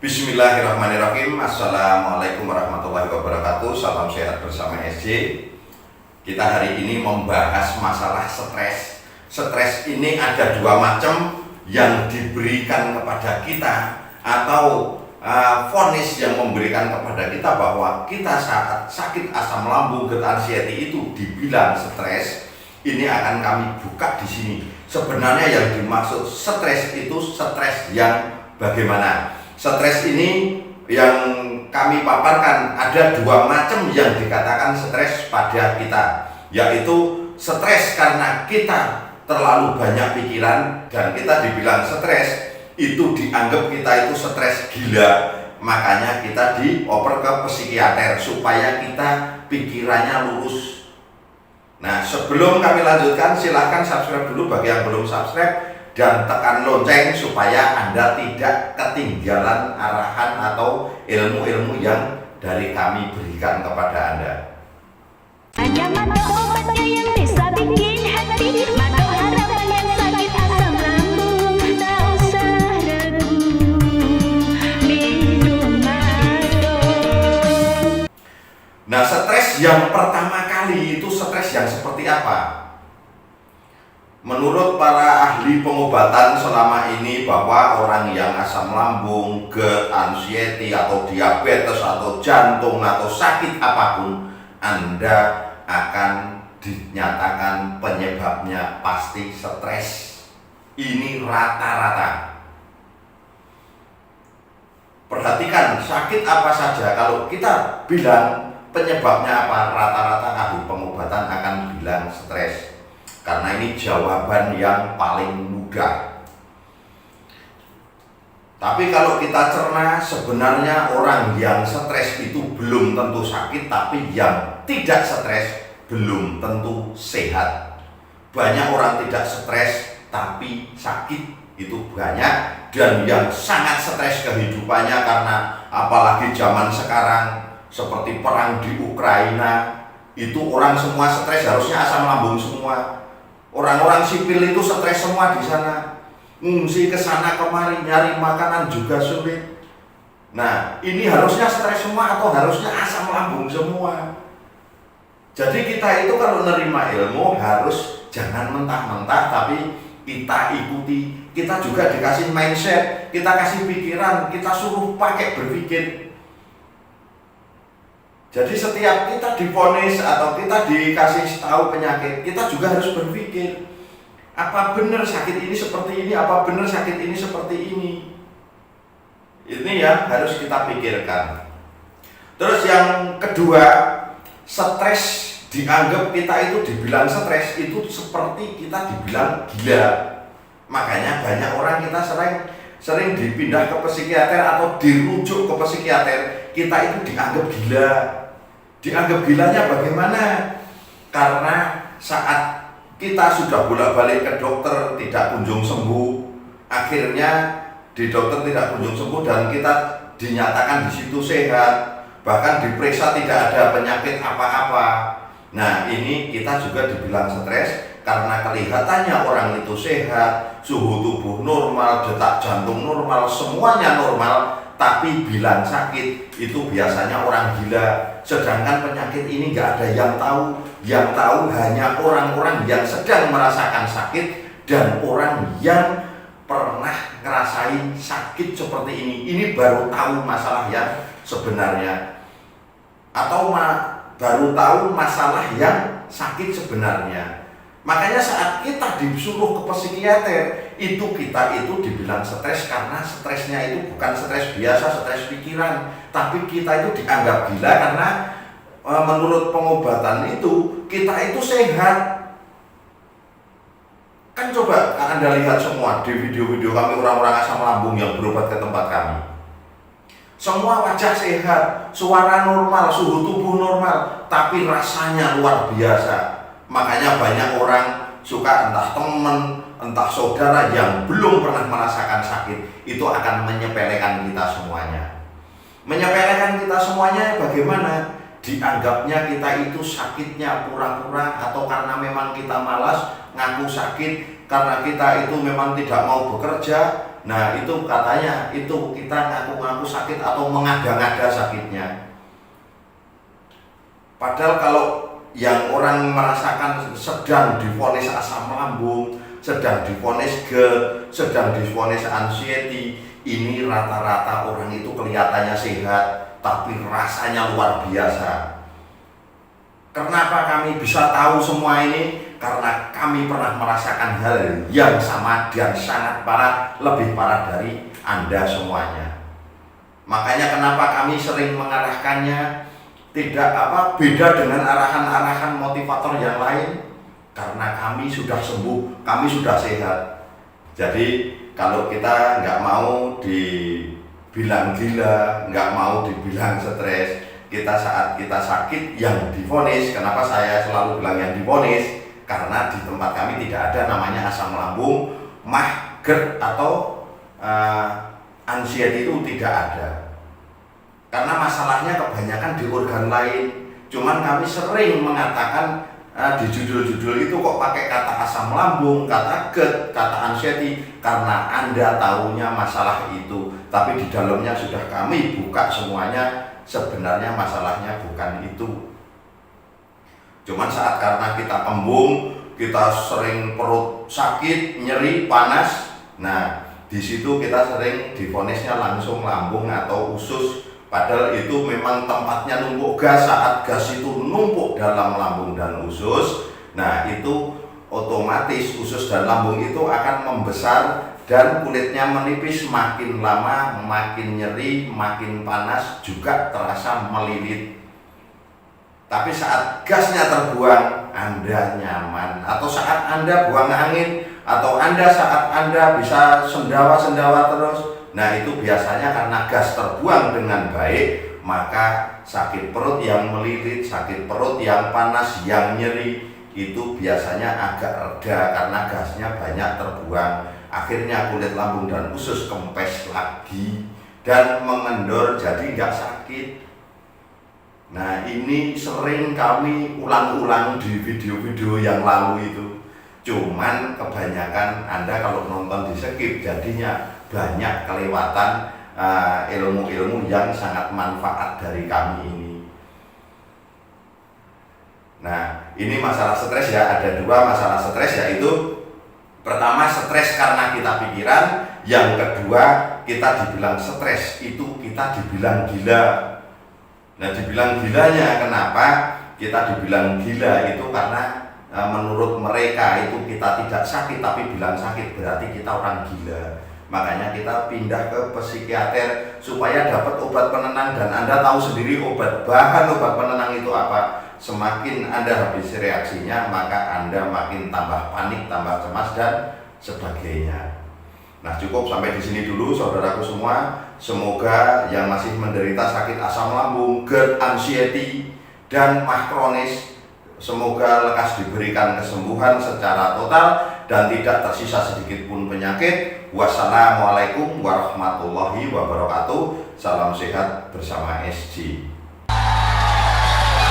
Bismillahirrahmanirrahim. Assalamualaikum warahmatullahi wabarakatuh. Salam sehat bersama SJ. Kita hari ini membahas masalah stres. Stres ini ada dua macam yang diberikan kepada kita atau vonis yang memberikan kepada kita bahwa kita saat sakit asam lambung, GERD, anxiety itu dibilang stres. Ini akan kami buka di sini. Sebenarnya yang dimaksud stres itu stres yang bagaimana? Stres ini yang kami paparkan ada dua macam yang dikatakan stres pada kita, yaitu stres karena kita terlalu banyak pikiran dan kita dibilang stres, itu dianggap kita itu stres gila, makanya kita dioper ke psikiater supaya kita pikirannya lurus. Nah, sebelum kami lanjutkan, silahkan subscribe dulu bagi yang belum subscribe dan tekan lonceng supaya Anda tidak ketinggalan arahan atau ilmu-ilmu yang dari kami berikan kepada Anda. Ada mata obatnya yang bisa bikin hati, mata harapan yang sakit asam lambung, tak usah ragu, minum mado. Nah, stres yang pertama kali itu stres yang seperti apa? Menurut para ahli pengobatan selama ini bahwa orang yang asam lambung, GERD, anxiety atau diabetes atau jantung atau sakit apapun, Anda akan dinyatakan penyebabnya pasti stres. Ini rata-rata. Perhatikan sakit apa saja, kalau kita bilang penyebabnya apa, rata-rata ahli pengobatan akan bilang stres. Karena ini jawaban yang paling mudah. Tapi kalau kita cerna, sebenarnya orang yang stres itu belum tentu sakit, tapi yang tidak stres belum tentu sehat. Banyak orang tidak stres tapi sakit itu banyak, dan yang sangat stres kehidupannya karena apalagi zaman sekarang seperti perang di Ukraina, itu orang semua stres, harusnya asam lambung semua. Orang-orang sipil itu stres semua di sana, ngungsi ke sana kemari, nyari makanan juga sulit. Nah, ini harusnya stres semua atau harusnya asam lambung semua. Jadi kita itu kalau nerima ilmu harus jangan mentah-mentah, tapi kita ikuti. Kita juga dikasih mindset, kita kasih pikiran, kita suruh pakai berpikir. Jadi setiap kita divonis atau kita dikasih tahu penyakit, kita juga harus berpikir, apa benar sakit ini seperti ini, apa benar sakit ini seperti ini. Ini ya harus kita pikirkan. Terus yang kedua, stres dianggap kita itu dibilang stres itu seperti kita dibilang gila. Makanya banyak orang kita sering dipindah ke psikiater atau dirujuk ke psikiater, kita itu dianggap gila. Dianggap gilanya bagaimana? Karena saat kita sudah bolak-balik ke dokter tidak kunjung sembuh, akhirnya di dokter tidak kunjung sembuh dan kita dinyatakan di situ sehat, bahkan diperiksa tidak ada penyakit apa-apa. Nah, ini kita juga dibilang stres karena kelihatannya orang itu sehat, suhu tubuh normal, detak jantung normal, semuanya normal, tapi bilang sakit itu biasanya orang gila. Sedangkan penyakit ini nggak ada yang tahu hanya orang-orang yang sedang merasakan sakit dan orang yang pernah ngerasain sakit seperti ini. Ini baru tahu masalah yang sebenarnya, atau baru tahu masalah yang sakit sebenarnya. Makanya saat kita disuruh ke psikiater, kita itu dibilang stres karena stresnya itu bukan stres biasa, stres pikiran, tapi kita itu dianggap gila karena menurut pengobatan itu kita itu sehat. Kan coba Anda lihat semua di video-video kami orang-orang asam lambung yang berobat ke tempat kami. Semua wajah sehat, suara normal, suhu tubuh normal, tapi rasanya luar biasa. Makanya banyak orang suka entah teman, entah saudara yang belum pernah merasakan sakit, itu akan menyepelekan kita semuanya. Menyepelekan kita semuanya bagaimana? Dianggapnya kita itu sakitnya pura-pura, atau karena memang kita malas ngaku sakit, karena kita itu memang tidak mau bekerja, Nah itu katanya itu kita ngaku-ngaku sakit atau mengada-ngada sakitnya. Padahal kalau yang orang merasakan sedang divonis asam lambung, sedang divonis GERD, sedang divonis anxiety, ini rata-rata orang itu kelihatannya sehat, tapi rasanya luar biasa. Kenapa kami bisa tahu semua ini? Karena kami pernah merasakan hal yang sama dan sangat parah, lebih parah dari Anda semuanya. Makanya kenapa kami sering mengarahkannya tidak beda dengan arahan-arahan motivator yang lain, karena kami sudah sembuh, kami sudah sehat. Jadi kalau kita nggak mau dibilang gila, nggak mau dibilang stres, kita saat kita sakit yang divonis, kenapa saya selalu bilang yang divonis? Karena di tempat kami tidak ada namanya asam lambung, MAH, GERD atau anxiety itu tidak ada. Karena masalahnya kebanyakan di organ lain. Cuman kami sering mengatakan di judul-judul itu kok pakai kata asam lambung, kata GERD, kata anxiety, karena Anda tahunya masalah itu, tapi di dalamnya sudah kami buka semuanya. Sebenarnya masalahnya bukan itu. Cuman saat karena kita kembung, kita sering perut sakit, nyeri, panas. Nah, di situ kita sering divonisnya langsung lambung atau usus. Padahal itu memang tempatnya numpuk gas. Saat gas itu numpuk dalam lambung dan usus, nah itu otomatis usus dan lambung itu akan membesar dan kulitnya menipis, makin lama makin nyeri, makin panas, juga terasa melilit. Tapi saat gasnya terbuang, Anda nyaman. Atau saat Anda buang angin, atau saat Anda bisa sendawa-sendawa terus, nah itu biasanya karena gas terbuang dengan baik, maka sakit perut yang melilit, sakit perut yang panas, yang nyeri, itu biasanya agak reda karena gasnya banyak terbuang. Akhirnya kulit lambung dan usus kempes lagi dan mengendor, jadi nggak sakit. Nah ini sering kami ulang-ulang di video-video yang lalu itu. Cuman kebanyakan Anda kalau nonton di skip, jadinya banyak kelewatan ilmu-ilmu yang sangat manfaat dari kami ini. Nah ini masalah stres ya, ada dua masalah stres, yaitu pertama stres karena kita pikiran, yang kedua kita dibilang stres itu kita dibilang gila. Nah dibilang gilanya kenapa kita dibilang gila itu karena menurut mereka itu kita tidak sakit tapi bilang sakit, berarti kita orang gila. Makanya kita pindah ke psikiater supaya dapat obat penenang, dan Anda tahu sendiri bahan obat penenang itu apa. Semakin Anda habis reaksinya, maka Anda makin tambah panik, tambah cemas dan sebagainya. Nah cukup sampai di sini dulu saudaraku semua. Semoga yang masih menderita sakit asam lambung, GERD, anxiety, dan MAH kronis, semoga lekas diberikan kesembuhan secara total dan tidak tersisa sedikit pun penyakit. Wassalamualaikum warahmatullahi wabarakatuh. Salam sehat bersama SG.